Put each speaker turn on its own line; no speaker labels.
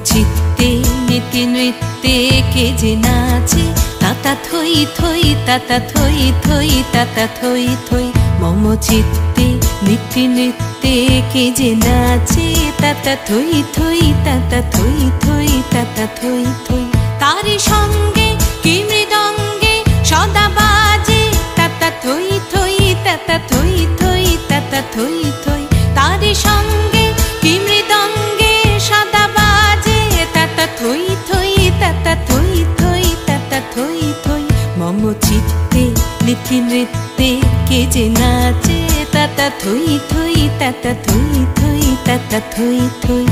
চিত্তে নীতি নৃত্যে কে যে নাচে, তাতা থই থই তাতা থই থই তাতা থই থই। মম চিত্তে নীতি নৃত্যে কে যে নাচে, তাতা থই থই তাতা থই থই তাতা থই থই। তারি সঙ্গে কি মৃদঙ্গে সদা বাজে, তাতা থই থই তাতা থই থই তাতা থই থই। তারি সঙ্গে কি মৃদঙ্গে সদা বাজে, তাতা থই থই তাতা থই থই তাতা থই থই। মম চিত্তে নীতি নৃত্যে কে যে নাচে, তাতা থই থই তাতা থই থই তাতা থই থই।